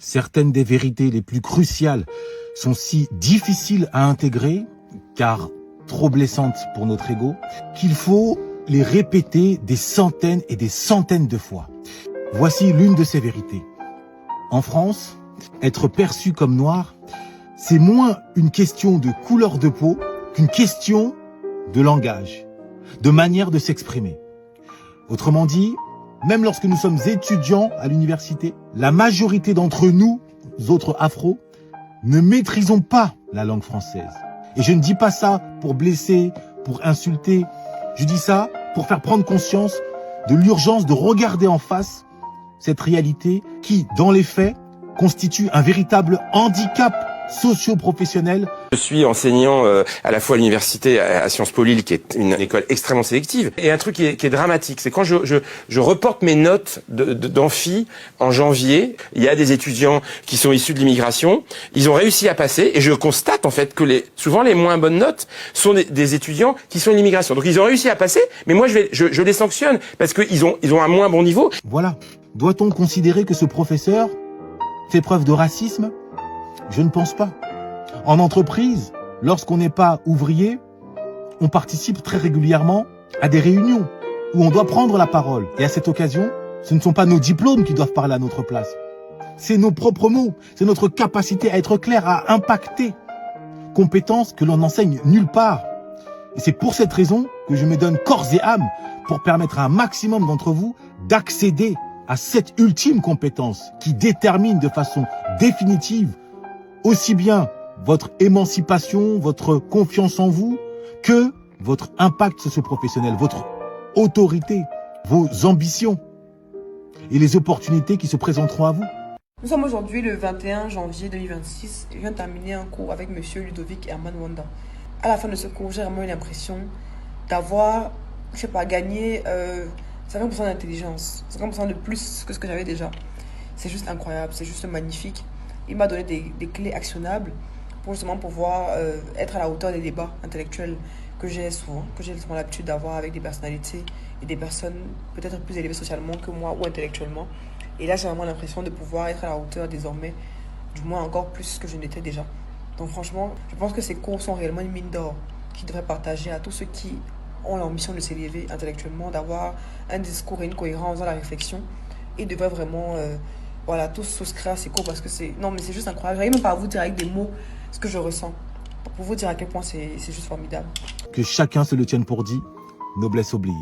certaines des vérités les plus cruciales sont si difficiles à intégrer, car trop blessantes pour notre ego, qu'il faut les répéter des centaines et des centaines de fois. Voici l'une de ces vérités. En France, être perçu comme noir, c'est moins une question de couleur de peau qu'une question de langage, de manière de s'exprimer. Autrement dit, même lorsque nous sommes étudiants à l'université, la majorité d'entre nous, autres afros, ne maîtrisons pas la langue française. Et je ne dis pas ça pour blesser, pour insulter. Je dis ça pour faire prendre conscience de l'urgence de regarder en face cette réalité qui, dans les faits, constitue un véritable handicap socio-professionnel. Je suis enseignant à la fois à l'université à Sciences Po Lille, qui est une école extrêmement sélective. Et un truc qui est dramatique, c'est quand je reporte mes notes d'amphi en janvier, il y a des étudiants qui sont issus de l'immigration, ils ont réussi à passer, et je constate en fait que souvent les moins bonnes notes sont des étudiants qui sont de l'immigration. Donc ils ont réussi à passer, mais moi je les sanctionne parce qu'ils ont un moins bon niveau. Voilà. Doit-on considérer que ce professeur fait preuve de racisme ? Je ne pense pas. En entreprise, lorsqu'on n'est pas ouvrier, on participe très régulièrement à des réunions où on doit prendre la parole. Et à cette occasion, ce ne sont pas nos diplômes qui doivent parler à notre place. C'est nos propres mots, c'est notre capacité à être clair, à impacter. Compétences que l'on n'enseigne nulle part. Et c'est pour cette raison que je me donne corps et âme pour permettre à un maximum d'entre vous d'accéder à cette ultime compétence qui détermine de façon définitive aussi bien votre émancipation, votre confiance en vous, que votre impact socio-professionnel, votre autorité, vos ambitions et les opportunités qui se présenteront à vous. Nous sommes aujourd'hui le 21 janvier 2026 et je viens de terminer un cours avec monsieur Ludovic Herman Wanda. À la fin de ce cours, j'ai vraiment eu l'impression d'avoir, je sais pas, gagné 50% d'intelligence, 50% de plus que ce que j'avais déjà. C'est juste incroyable, c'est juste magnifique. Il m'a donné des clés actionnables pour justement pouvoir être à la hauteur des débats intellectuels que j'ai souvent l'habitude d'avoir avec des personnalités et des personnes peut-être plus élevées socialement que moi ou intellectuellement. Et là, j'ai vraiment l'impression de pouvoir être à la hauteur désormais, du moins encore plus que je n'étais déjà. Donc franchement, je pense que ces cours sont réellement une mine d'or qui devrait partager à tous ceux qui ont l'ambition de s'élever intellectuellement, d'avoir un discours et une cohérence dans la réflexion et devraient vraiment... Voilà, tous souscrire à ces cours parce que c'est... Non, mais c'est juste incroyable. J'arrive même pas à vous dire avec des mots ce que je ressens. Pour vous dire à quel point c'est juste formidable. Que chacun se le tienne pour dit, noblesse oblige.